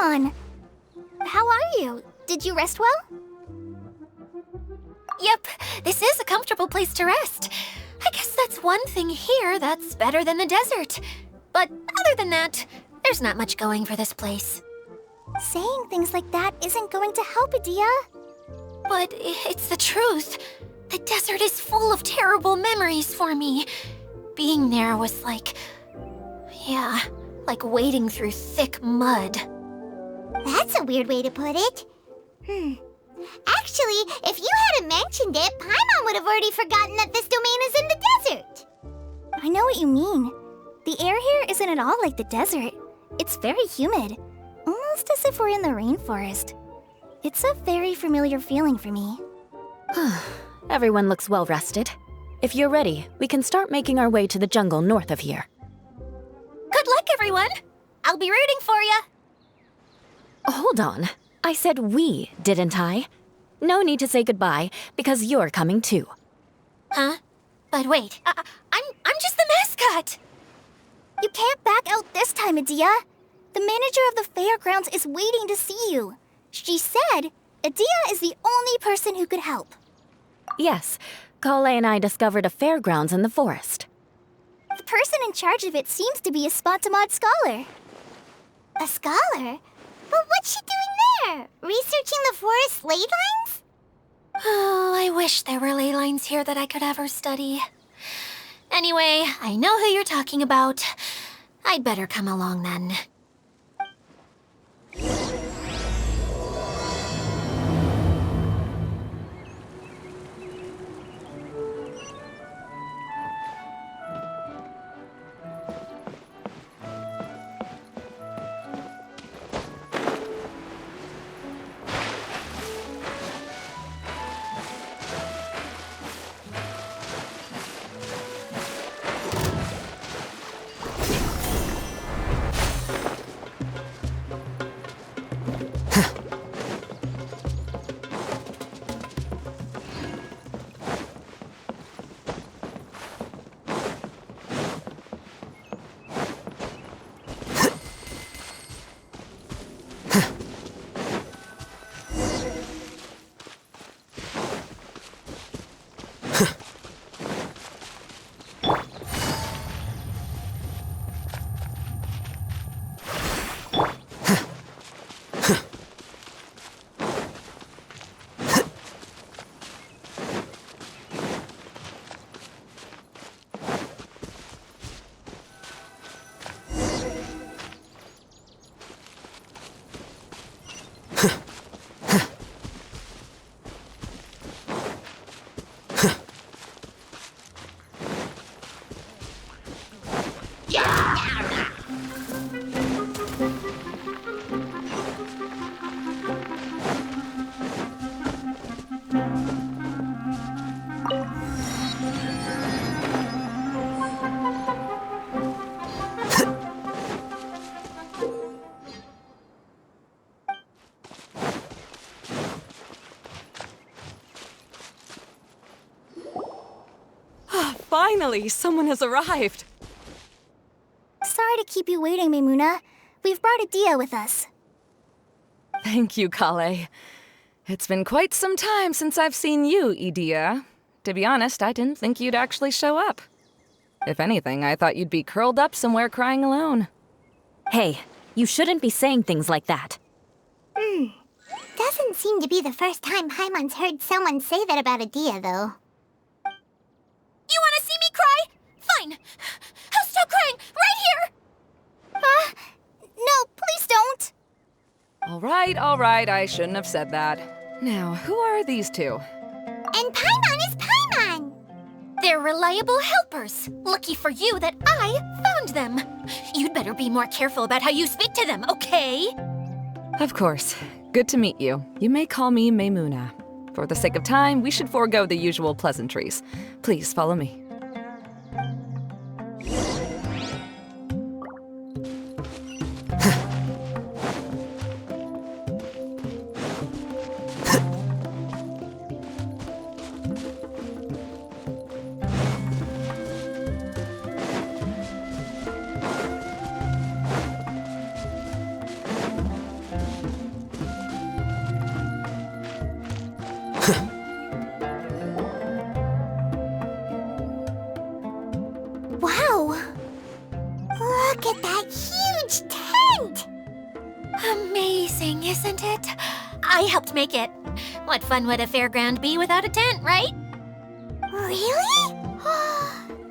on? How are you? Did you rest well? Yep, this is a comfortable place to rest. I guess that's one thing here that's better than the desert. But other than that, there's not much going for this place. Saying things like that isn't going to help, Adia. But it's the truth. The desert is full of terrible memories for me. Being there was like wading through thick mud. That's a weird way to put it. Actually, if you hadn't mentioned it, Paimon would have already forgotten that this domain is in the desert. I know what you mean. The air here isn't at all like the desert. It's very humid, almost as if we're in the rainforest. It's a very familiar feeling for me. Everyone looks well rested. If you're ready, we can start making our way to the jungle north of here. Good luck, everyone! I'll be rooting for ya! Hold on. I said we, didn't I? No need to say goodbye, because you're coming too. Huh? But wait, I'm just the mascot! You can't back out this time, Adia. The manager of the Fairgrounds is waiting to see you. She said Adia is the only person who could help. Yes, Kale and I discovered a fairgrounds in the forest. The person in charge of it seems to be a Spontamod scholar. A scholar? But what's she doing there? Researching the forest ley lines? Oh, I wish there were ley lines here that I could ever study. Anyway, I know who you're talking about. I'd better come along then. Finally, someone has arrived. Sorry to keep you waiting, Maimuna. We've brought Adia with us. Thank you, Kale. It's been quite some time since I've seen you, Idia. To be honest, I didn't think you'd actually show up. If anything, I thought you'd be curled up somewhere crying alone. Hey, you shouldn't be saying things like that. Doesn't seem to be the first time Paimon's heard someone say that about Adia, though. You wanna see me cry? Fine. I'll stop crying right here! No, please don't! All right, I shouldn't have said that. Now, who are these two? And Paimon is Paimon! They're reliable helpers. Lucky for you that I found them. You'd better be more careful about how you speak to them, okay? Of course. Good to meet you. You may call me Maimuna. For the sake of time, we should forego the usual pleasantries. Please follow me. Look at that huge tent! Amazing, isn't it? I helped make it. What fun would a fairground be without a tent, right? Really?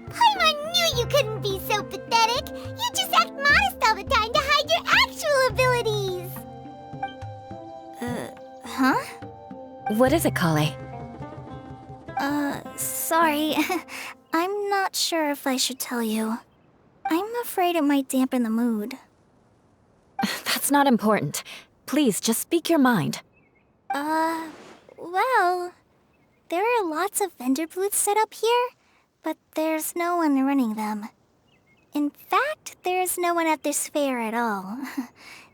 Paimon knew you couldn't be so pathetic. You just act modest all the time to hide your actual abilities. Huh? What is it, Kale? Sorry. I'm not sure if I should tell you. I'm afraid it might dampen the mood. That's not important. Please, just speak your mind. Well, there are lots of vendor booths set up here, but there's no one running them. In fact, there's no one at this fair at all.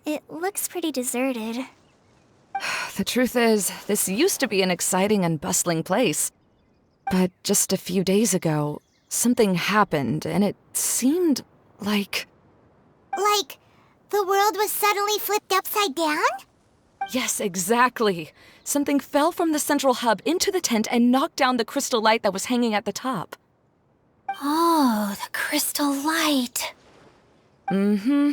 It looks pretty deserted. The truth is, this used to be an exciting and bustling place. But just a few days ago, something happened, and it seemed like... Like, the world was suddenly flipped upside down? Yes, exactly. Something fell from the central hub into the tent and knocked down the crystal light that was hanging at the top. Oh, the crystal light. Mm-hmm.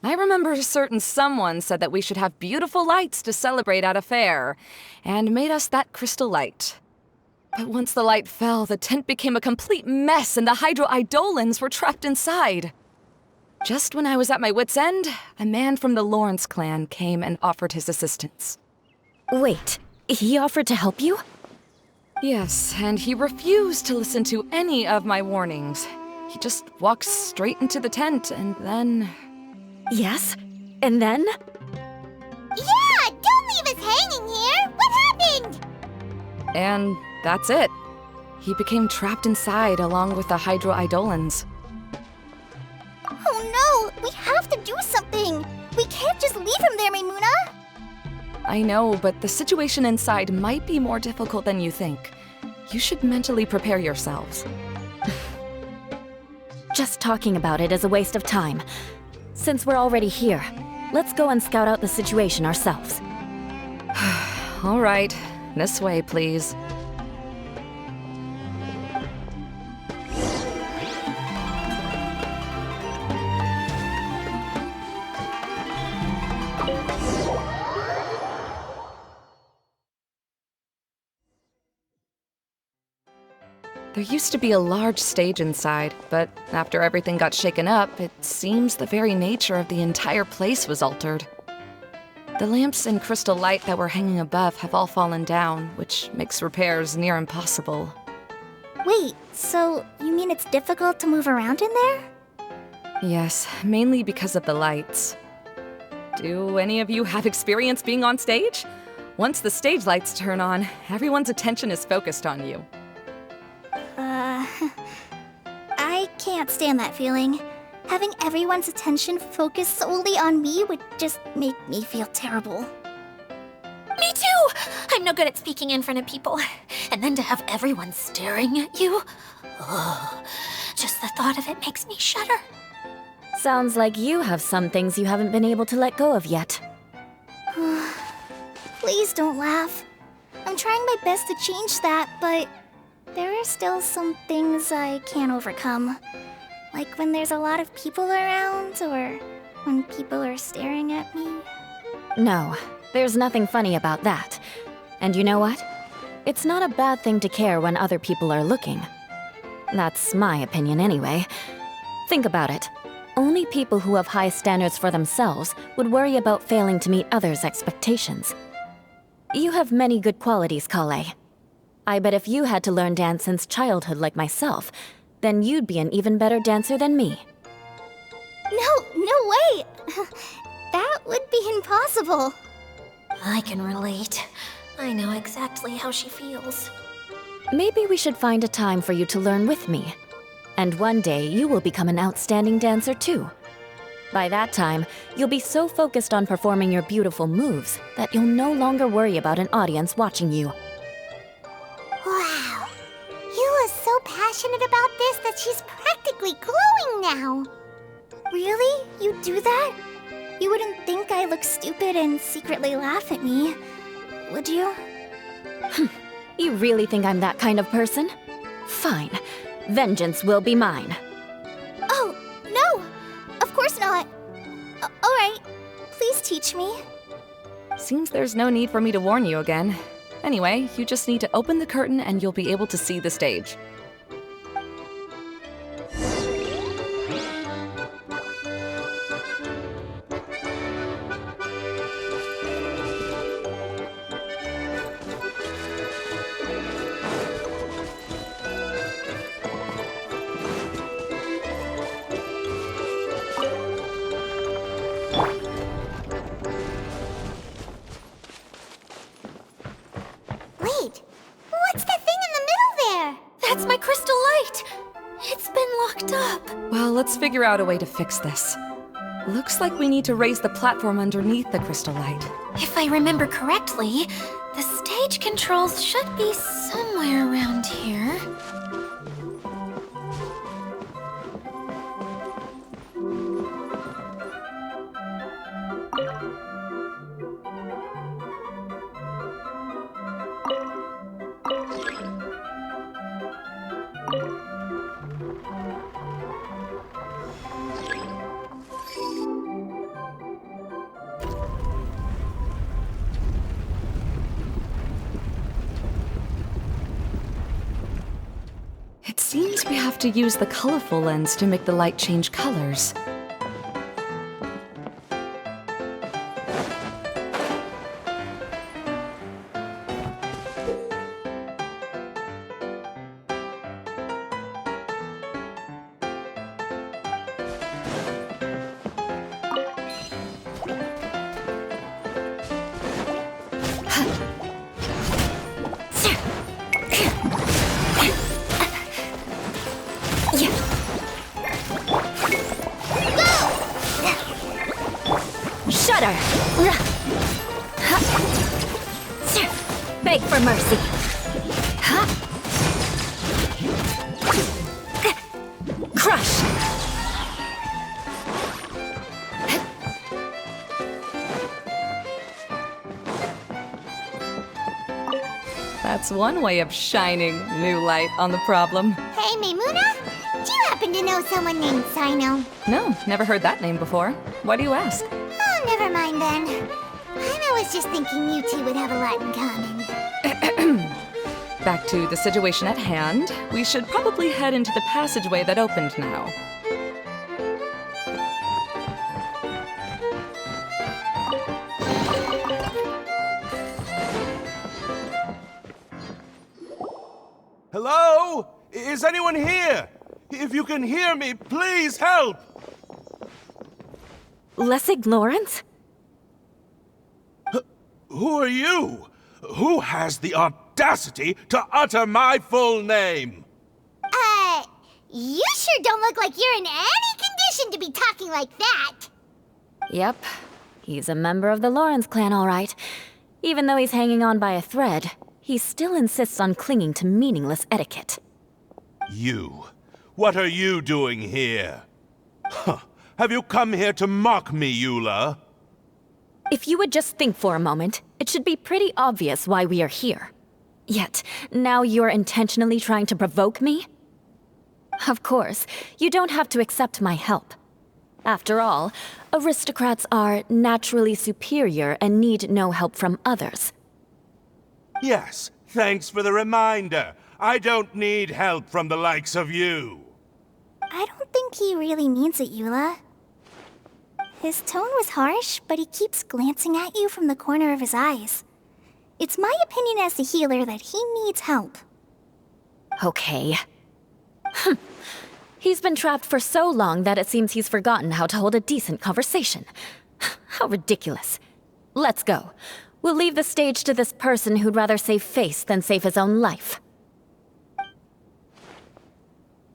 I remember a certain someone said that we should have beautiful lights to celebrate at a fair, and made us that crystal light. But once the light fell, the tent became a complete mess and the Hydro-Eidolons were trapped inside. Just when I was at my wit's end, a man from the Lawrence clan came and offered his assistance. Wait, he offered to help you? Yes, and he refused to listen to any of my warnings. He just walked straight into the tent and then... Yes? And then? Yeah, don't leave us hanging here! What happened? And that's it. He became trapped inside along with the Hydro-Eidolons. Oh no, we have to do something! We can't just leave him there, Maimuna! I know, but the situation inside might be more difficult than you think. You should mentally prepare yourselves. Just talking about it is a waste of time. Since we're already here, let's go and scout out the situation ourselves. All right, this way, please. There used to be a large stage inside, but after everything got shaken up, it seems the very nature of the entire place was altered. The lamps and crystal light that were hanging above have all fallen down, which makes repairs near impossible. Wait, so you mean it's difficult to move around in there? Yes, mainly because of the lights. Do any of you have experience being on stage? Once the stage lights turn on, everyone's attention is focused on you. I can't stand that feeling. Having everyone's attention focused solely on me would just make me feel terrible. Me too! I'm no good at speaking in front of people. And then to have everyone staring at you. Ugh. Just the thought of it makes me shudder. Sounds like you have some things you haven't been able to let go of yet. Please don't laugh. I'm trying my best to change that, but there are still some things I can't overcome. Like when there's a lot of people around, or when people are staring at me. No, there's nothing funny about that. And you know what? It's not a bad thing to care when other people are looking. That's my opinion anyway. Think about it. Only people who have high standards for themselves would worry about failing to meet others' expectations. You have many good qualities, Kale. I bet if you had to learn dance since childhood like myself, then you'd be an even better dancer than me. No way! That would be impossible. I can relate. I know exactly how she feels. Maybe we should find a time for you to learn with me. And one day, you will become an outstanding dancer too. By that time, you'll be so focused on performing your beautiful moves that you'll no longer worry about an audience watching you. Wow. Eula's so passionate about this that she's practically glowing now. Really? You do that? You wouldn't think I look stupid and secretly laugh at me, would you? You really think I'm that kind of person? Fine. Vengeance will be mine. Oh, no! teach me? Seems there's no need for me to warn you again. Anyway, you just need to open the curtain and you'll be able to see the stage. Wait, what's that thing in the middle there? That's my crystal light! It's been locked up. Well, let's figure out a way to fix this. Looks like we need to raise the platform underneath the crystal light. If I remember correctly, the stage controls should be somewhere around here. It seems we have to use the colorful lens to make the light change colors. Shudder! Beg for mercy. Crush! That's one way of shining new light on the problem. Hey, Maymuna? Do you happen to know someone named Sino? No, never heard that name before. Why do you ask? Oh, never mind then. I was just thinking you two would have a lot in common. Back to the situation at hand. We should probably head into the passageway that opened now. Hello? Is anyone here? If you can hear me, please help! Lessig Lawrence? Who are you? Who has the audacity to utter my full name? You sure don't look like you're in any condition to be talking like that. Yep. He's a member of the Lawrence clan, all right. Even though he's hanging on by a thread, he still insists on clinging to meaningless etiquette. You. What are you doing here? Huh. Have you come here to mock me, Eula? If you would just think for a moment, it should be pretty obvious why we are here. Yet, now you're intentionally trying to provoke me? Of course, you don't have to accept my help. After all, aristocrats are naturally superior and need no help from others. Yes, thanks for the reminder. I don't need help from the likes of you. I don't think he really means it, Eula. His tone was harsh, but he keeps glancing at you from the corner of his eyes. It's my opinion as the healer that he needs help. Okay. He's been trapped for so long that it seems he's forgotten how to hold a decent conversation. How ridiculous. Let's go. We'll leave the stage to this person who'd rather save face than save his own life.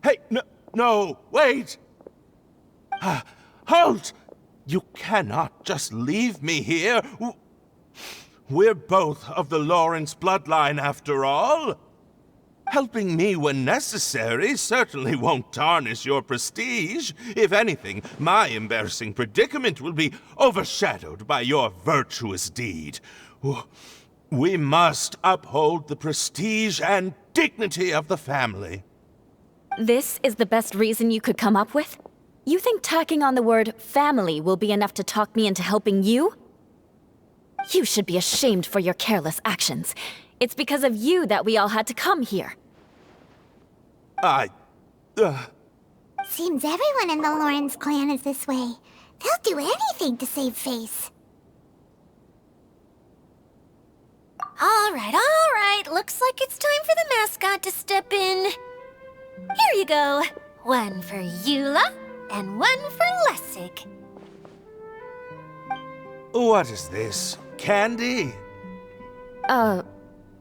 Hey, no, wait! Halt! You cannot just leave me here. We're both of the Lawrence bloodline, after all. Helping me when necessary certainly won't tarnish your prestige. If anything, my embarrassing predicament will be overshadowed by your virtuous deed. We must uphold the prestige and dignity of the family. This is the best reason you could come up with? You think tacking on the word family will be enough to talk me into helping you? You should be ashamed for your careless actions. It's because of you that we all had to come here. Seems everyone in the Lawrence clan is this way. They'll do anything to save face. All right. Looks like it's time for the mascot to step in. Here you go. One for Eula, and one for Lessig. What is this? Candy?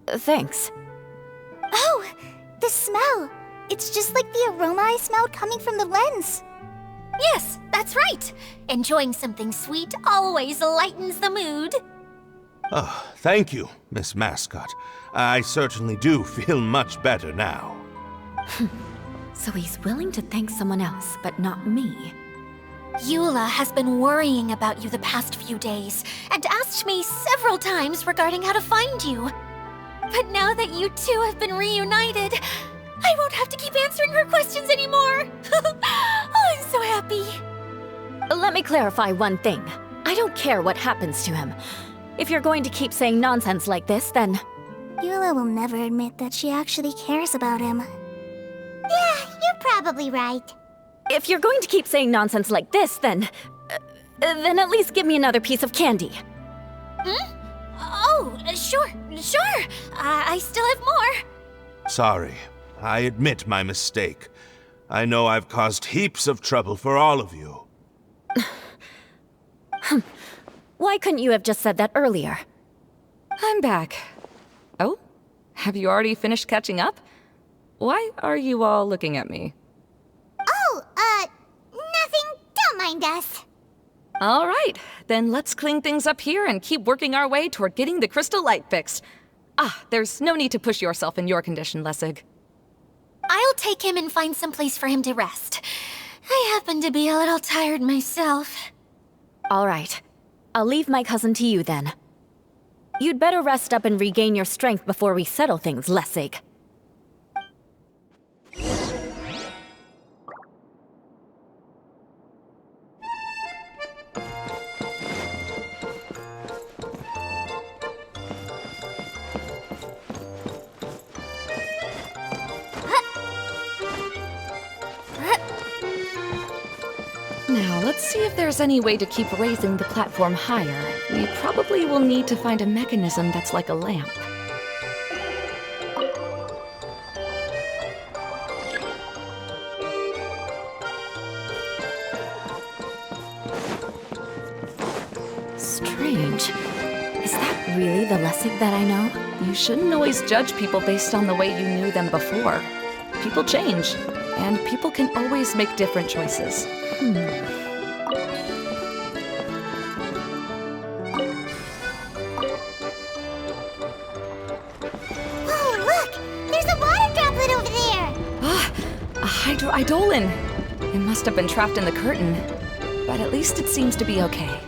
Thanks. Oh, the smell. It's just like the aroma I smelled coming from the lens. Yes, that's right. Enjoying something sweet always lightens the mood. Oh, thank you, Miss Mascot. I certainly do feel much better now. So he's willing to thank someone else, but not me. Eula has been worrying about you the past few days and asked me several times regarding how to find you. But now that you two have been reunited, I won't have to keep answering her questions anymore. Oh, I'm so happy. Let me clarify one thing. I don't care what happens to him. If you're going to keep saying nonsense like this, then... Eula will never admit that she actually cares about him. Yeah, you're probably right. If you're going to keep saying nonsense like this, then at least give me another piece of candy. Oh, sure. I still have more. Sorry, I admit my mistake. I know I've caused heaps of trouble for all of you. Why couldn't you have just said that earlier? I'm back. Oh? Have you already finished catching up? Why are you all looking at me? Oh, nothing. Don't mind us. All right, then let's clean things up here and keep working our way toward getting the crystal light fixed. There's no need to push yourself in your condition, Lessig. I'll take him and find some place for him to rest. I happen to be a little tired myself. All right. I'll leave my cousin to you then. You'd better rest up and regain your strength before we settle things, Lessig. Now, let's see if there's any way to keep raising the platform higher. We probably will need to find a mechanism that's like a lamp. Strange. Is that really the Lessig that I know? You shouldn't always judge people based on the way you knew them before. People change, and people can always make different choices. Oh, look! There's a water droplet over there! A hydroidolin! It must have been trapped in the curtain, but at least it seems to be okay.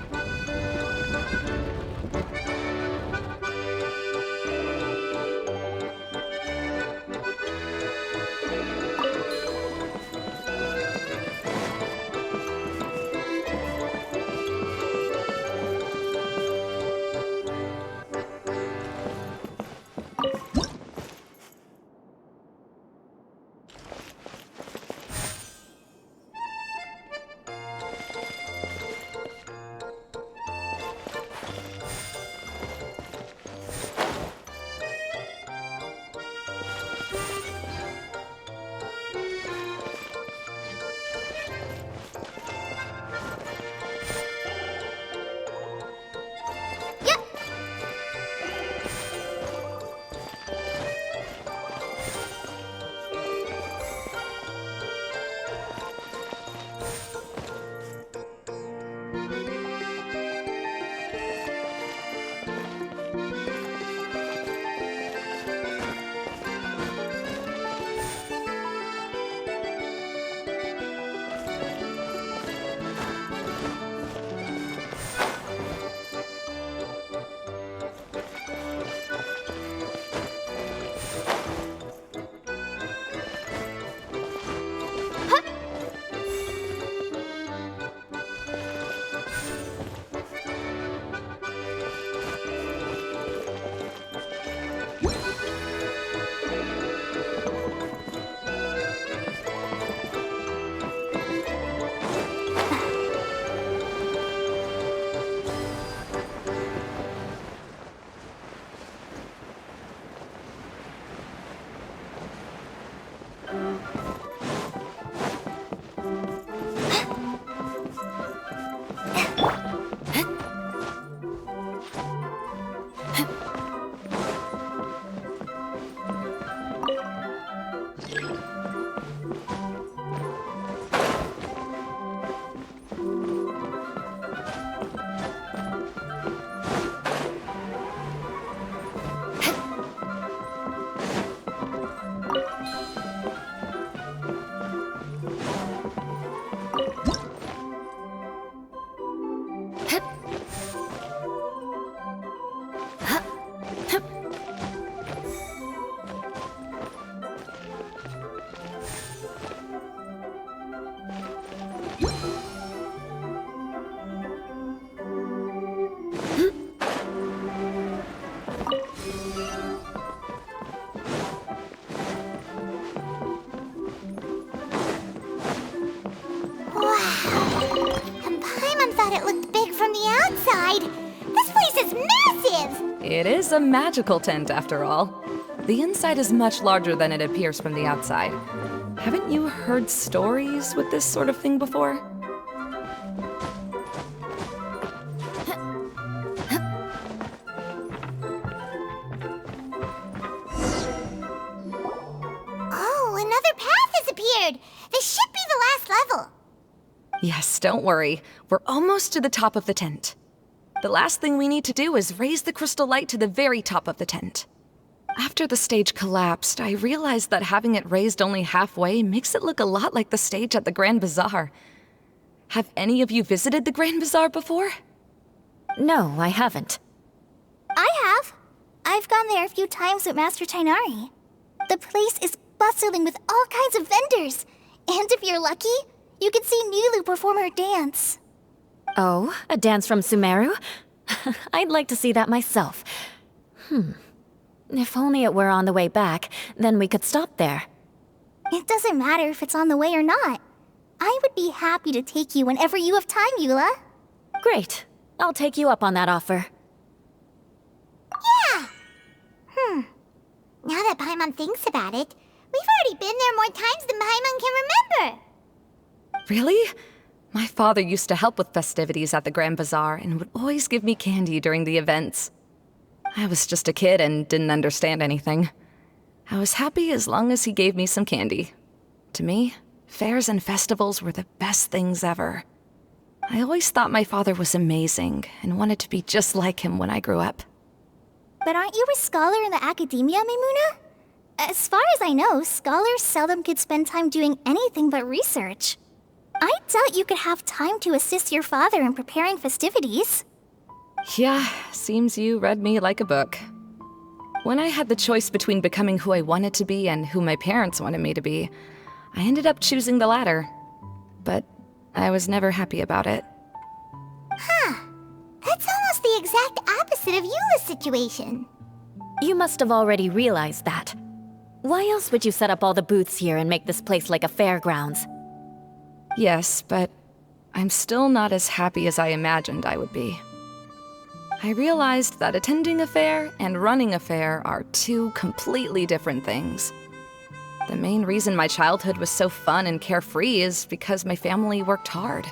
Wow. And Paimon thought it looked big from the outside. This place is massive! It is a magical tent, after all. The inside is much larger than it appears from the outside. Haven't you heard stories with this sort of thing before? Oh, another path has appeared! This should be the last level! Yes, don't worry. We're almost to the top of the tent. The last thing we need to do is raise the crystal light to the very top of the tent. After the stage collapsed, I realized that having it raised only halfway makes it look a lot like the stage at the Grand Bazaar. Have any of you visited the Grand Bazaar before? No, I haven't. I have. I've gone there a few times with Master Tainari. The place is bustling with all kinds of vendors. And if you're lucky, you can see Nulu perform her dance. Oh, a dance from Sumeru? I'd like to see that myself. If only it were on the way back, then we could stop there. It doesn't matter if it's on the way or not. I would be happy to take you whenever you have time, Eula. Great. I'll take you up on that offer. Yeah! Now that Paimon thinks about it, we've already been there more times than Paimon can remember. Really? My father used to help with festivities at the Grand Bazaar and would always give me candy during the events. I was just a kid and didn't understand anything. I was happy as long as he gave me some candy. To me, fairs and festivals were the best things ever. I always thought my father was amazing and wanted to be just like him when I grew up. But aren't you a scholar in the academia, Maimuna? As far as I know, scholars seldom could spend time doing anything but research. I doubt you could have time to assist your father in preparing festivities. Yeah, seems you read me like a book. When I had the choice between becoming who I wanted to be and who my parents wanted me to be, I ended up choosing the latter. But I was never happy about it. That's almost the exact opposite of Eula's situation. You must have already realized that. Why else would you set up all the booths here and make this place like a fairgrounds? Yes, but I'm still not as happy as I imagined I would be. I realized that attending a fair and running a fair are two completely different things. The main reason my childhood was so fun and carefree is because my family worked hard.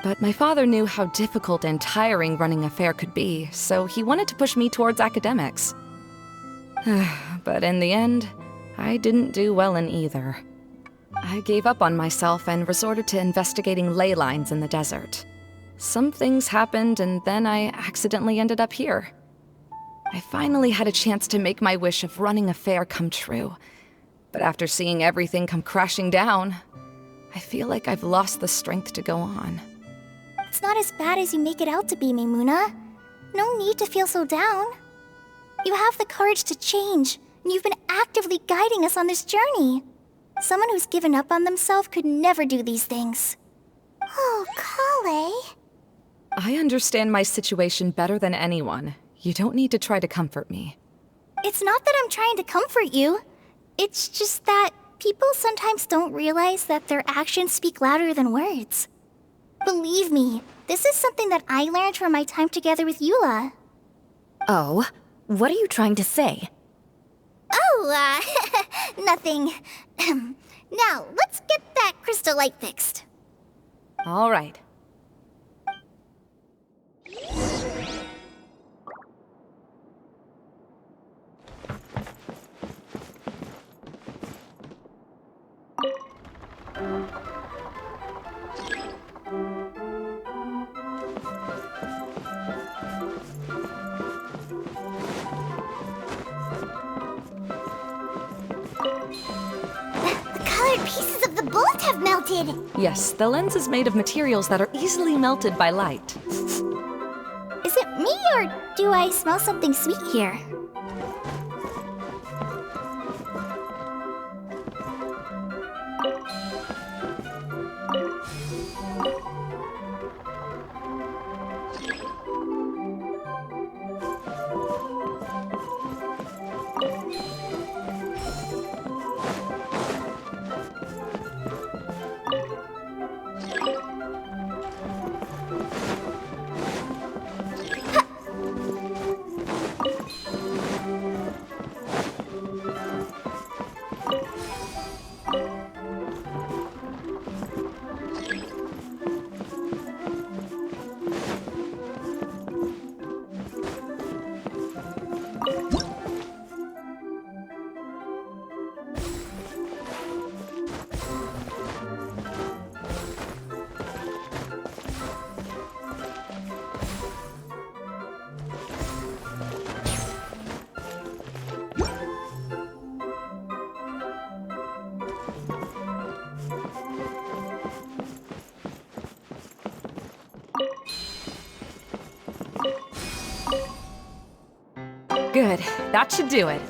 But my father knew how difficult and tiring running a fair could be, so he wanted to push me towards academics. But in the end, I didn't do well in either. I gave up on myself and resorted to investigating ley lines in the desert. Some things happened, and then I accidentally ended up here. I finally had a chance to make my wish of running a fair come true. But after seeing everything come crashing down, I feel like I've lost the strength to go on. It's not as bad as you make it out to be, Maimuna. No need to feel so down. You have the courage to change, and you've been actively guiding us on this journey. Someone who's given up on themselves could never do these things. Oh, Kale. I understand my situation better than anyone. You don't need to try to comfort me. It's not that I'm trying to comfort you. It's just that people sometimes don't realize that their actions speak louder than words. Believe me, this is something that I learned from my time together with Eula. Oh, what are you trying to say? Oh, nothing. Now, let's get that crystal light fixed. All right. The colored pieces of the bolt have melted. Yes, the lens is made of materials that are easily melted by light. Is it me, or do I smell something sweet here? Good. That should do it.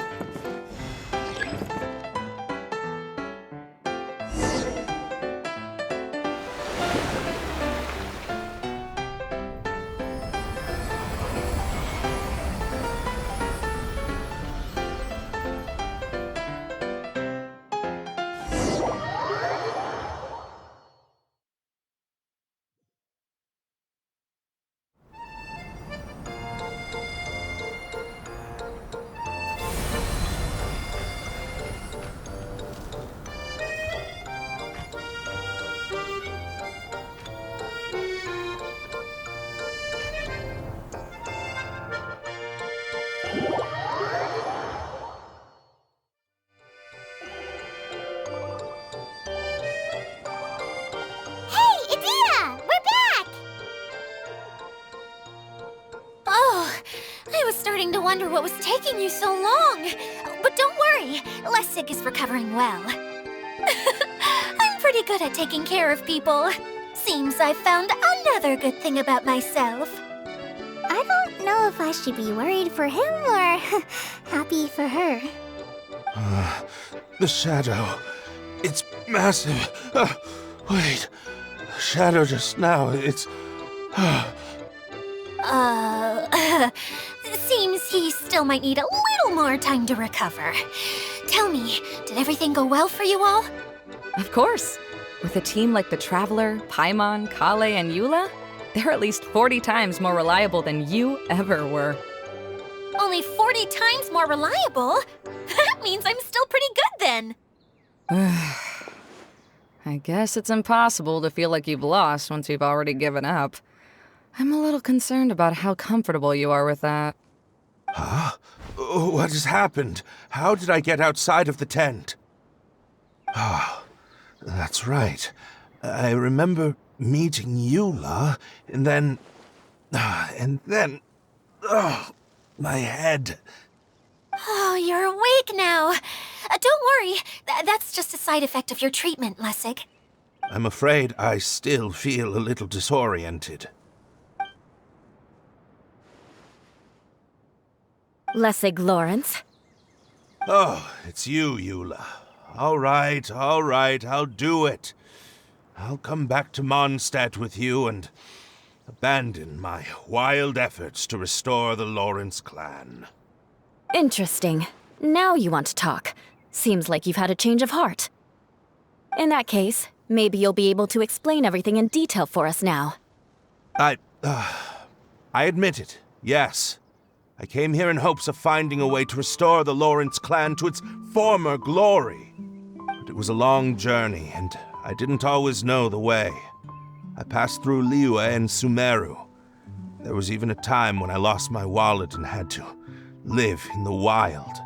Hey, Idea! We're back! Oh, I was starting to wonder what was taking you so long. But don't worry, Lessig is recovering well. I'm pretty good at taking care of people. Seems I've found another good thing about myself. I don't know if I should be worried for him or happy for her. The shadow. It's massive. Wait. The shadow just now. It's. Seems he still might need a little more time to recover. Tell me, did everything go well for you all? Of course. With a team like the Traveler, Paimon, Kale, and Eula, they're at least 40 times more reliable than you ever were. Only 40 times more reliable? That means I'm still pretty good then. I guess it's impossible to feel like you've lost once you've already given up. I'm a little concerned about how comfortable you are with that. Huh? What has happened? How did I get outside of the tent? Ah, that's right. I remember meeting Eula, and then... my head. Oh, you're awake now. Don't worry, that's just a side effect of your treatment, Lessig. I'm afraid I still feel a little disoriented. Lessig Lawrence. Oh, it's you, Eula. All right, I'll do it. I'll come back to Mondstadt with you and abandon my wild efforts to restore the Lawrence clan. Interesting. Now you want to talk. Seems like you've had a change of heart. In that case, maybe you'll be able to explain everything in detail for us now. I admit it, yes. I came here in hopes of finding a way to restore the Lawrence clan to its former glory. But it was a long journey, and I didn't always know the way. I passed through Liyue and Sumeru. There was even a time when I lost my wallet and had to live in the wild.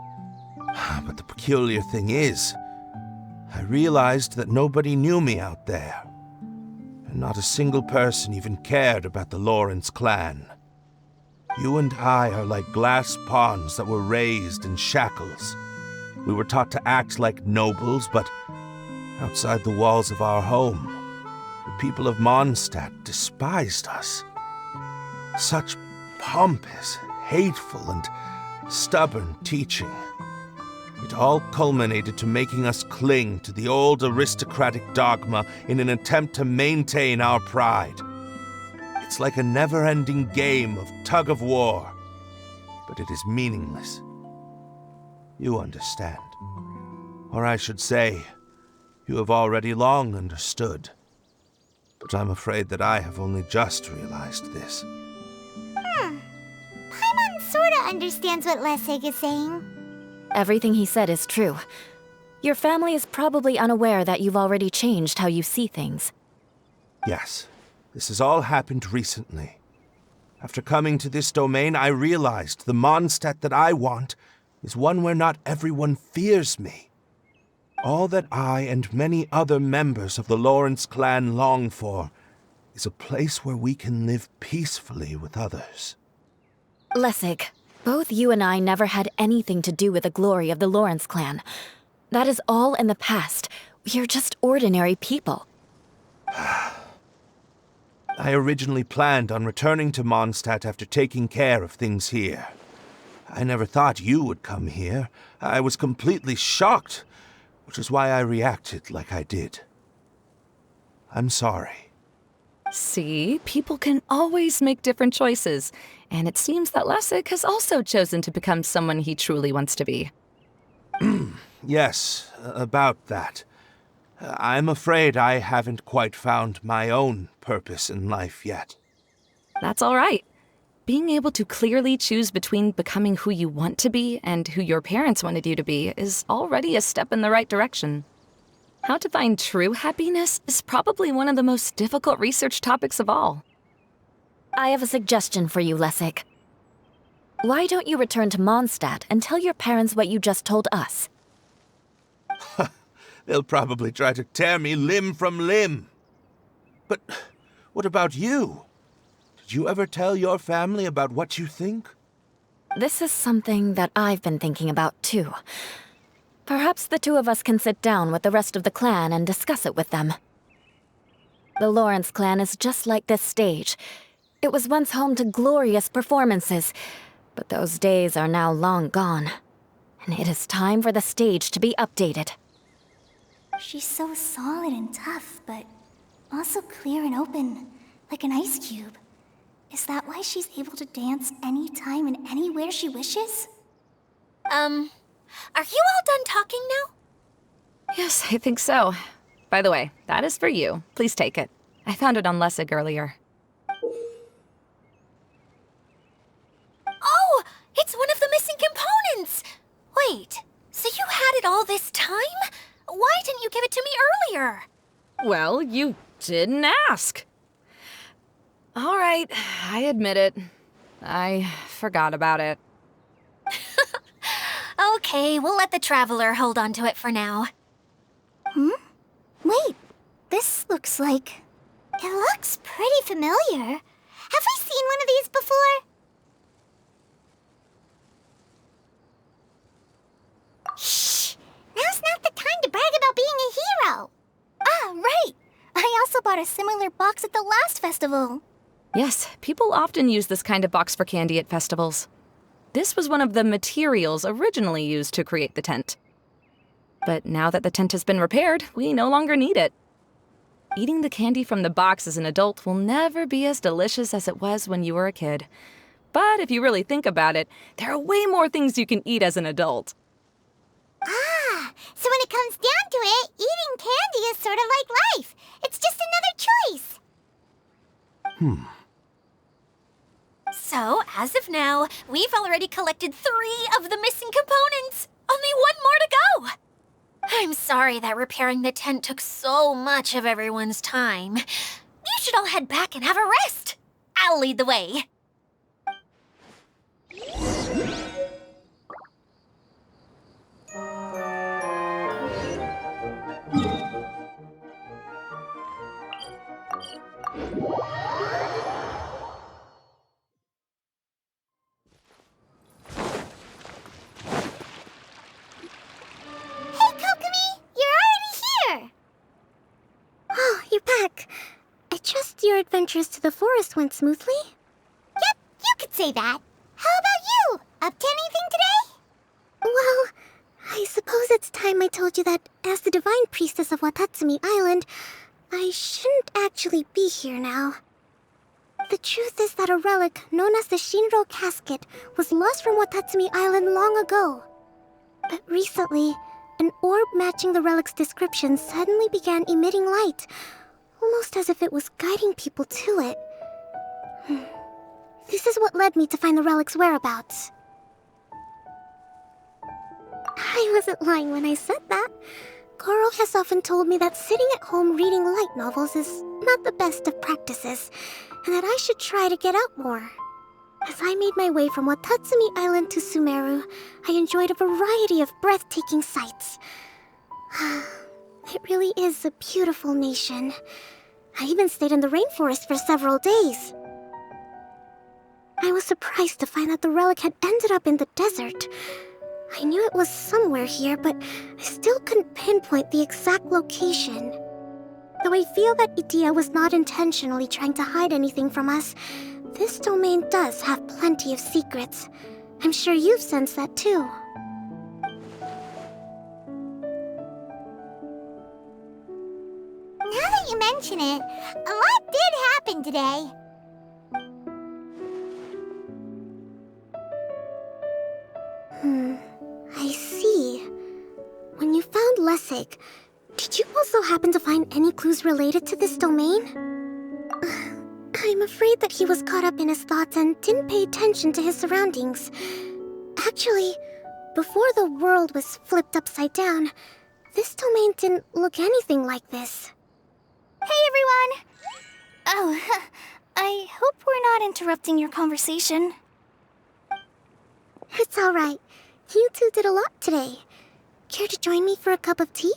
But the peculiar thing is, I realized that nobody knew me out there. And not a single person even cared about the Lawrence clan. You and I are like glass pawns that were raised in shackles. We were taught to act like nobles, but outside the walls of our home, the people of Mondstadt despised us. Such pompous, hateful, and stubborn teaching. It all culminated to making us cling to the old aristocratic dogma in an attempt to maintain our pride. It's like a never-ending game of tug-of-war, but it is meaningless. You understand. Or I should say, you have already long understood. But I'm afraid that I have only just realized this. Paimon sorta understands what Lessig is saying. Everything he said is true. Your family is probably unaware that you've already changed how you see things. Yes, this has all happened recently. After coming to this domain, I realized the Mondstadt that I want is one where not everyone fears me. All that I and many other members of the Lawrence clan long for is a place where we can live peacefully with others. Lessig, both you and I never had anything to do with the glory of the Lawrence clan. That is all in the past. We are just ordinary people. I originally planned on returning to Mondstadt after taking care of things here. I never thought you would come here. I was completely shocked, which is why I reacted like I did. I'm sorry. See, people can always make different choices, and it seems that Lessig has also chosen to become someone he truly wants to be. Yes, about that. I'm afraid I haven't quite found my own purpose in life yet. That's all right. Being able to clearly choose between becoming who you want to be and who your parents wanted you to be is already a step in the right direction. How to find true happiness is probably one of the most difficult research topics of all. I have a suggestion for you, Lessig. Why don't you return to Mondstadt and tell your parents what you just told us? They'll probably try to tear me limb from limb. But what about you? Did you ever tell your family about what you think? This is something that I've been thinking about, too. Perhaps the two of us can sit down with the rest of the clan and discuss it with them. The Lawrence clan is just like this stage. It was once home to glorious performances, but those days are now long gone. And it is time for the stage to be updated. She's so solid and tough, but also clear and open, like an ice cube. Is that why she's able to dance anytime and anywhere she wishes? Are you all done talking now? Yes, I think so. By the way, that is for you. Please take it. I found it on Lessig earlier. Oh, it's one of the missing components! Wait, so you had it all this time? Why didn't you give it to me earlier? Well, you didn't ask. All right, I admit it. I forgot about it. Okay, we'll let the Traveler hold on to it for now. Wait, this looks like... It looks pretty familiar. Have we seen one of these before? Shh! Now's not the time to brag about being a hero! Ah, right! I also bought a similar box at the last festival. Yes, people often use this kind of box for candy at festivals. This was one of the materials originally used to create the tent. But now that the tent has been repaired, we no longer need it. Eating the candy from the box as an adult will never be as delicious as it was when you were a kid. But if you really think about it, there are way more things you can eat as an adult. Ah, so when it comes down to it, eating candy is sort of like life. It's just another choice. So, as of now, we've already collected 3 of the missing components. Only 1 more to go. I'm sorry that repairing the tent took so much of everyone's time. You should all head back and have a rest. I'll lead the way. Hey, Kokomi! You're already here! Oh, you're back. I trust your adventures to the forest went smoothly? Yep, you could say that. How about you? Up to anything today? Well, I suppose it's time I told you that as the divine priestess of Watatsumi Island, I shouldn't actually be here now. The truth is that a relic known as the Shinro Casket was lost from Watatsumi Island long ago. But recently, an orb matching the relic's description suddenly began emitting light, almost as if it was guiding people to it. This is what led me to find the relic's whereabouts. I wasn't lying when I said that. Goro has often told me that sitting at home reading light novels is not the best of practices, and that I should try to get out more. As I made my way from Watatsumi Island to Sumeru, I enjoyed a variety of breathtaking sights. It really is a beautiful nation. I even stayed in the rainforest for several days. I was surprised to find that the relic had ended up in the desert. I knew it was somewhere here, but I still couldn't pinpoint the exact location. Though I feel that Idia was not intentionally trying to hide anything from us, this domain does have plenty of secrets. I'm sure you've sensed that too. Now that you mention it, a lot did happen today. I see. When you found Lessig, did you also happen to find any clues related to this domain? I'm afraid that he was caught up in his thoughts and didn't pay attention to his surroundings. Actually, before the world was flipped upside down, this domain didn't look anything like this. Hey, everyone! Oh, I hope we're not interrupting your conversation. It's alright. You two did a lot today. Care to join me for a cup of tea?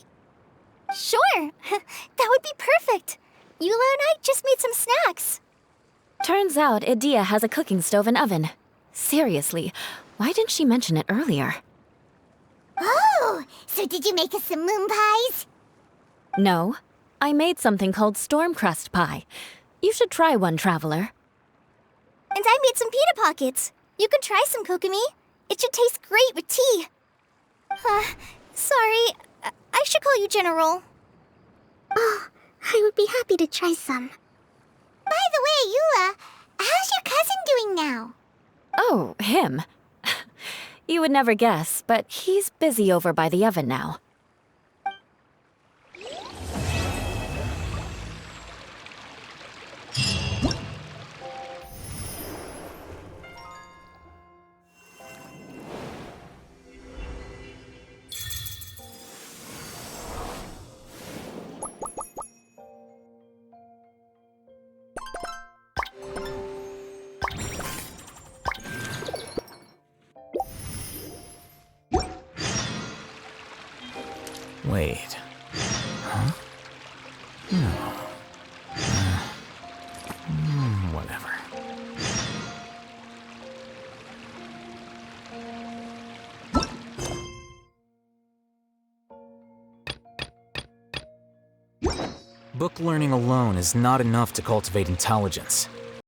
Sure! That would be perfect! Eula and I just made some snacks. Turns out Idea has a cooking stove and oven. Seriously, why didn't she mention it earlier? Oh, so did you make us some moon pies? No, I made something called storm crust pie. You should try one, Traveler. And I made some pita pockets. You could try some, Kokomi. It should taste great with tea. Sorry, I should call you General. Oh, I would be happy to try some. By the way, Eula, how's your cousin doing now? Oh, him. You would never guess, but he's busy over by the oven now. Wait. Huh? No. Whatever. Book learning alone is not enough to cultivate intelligence.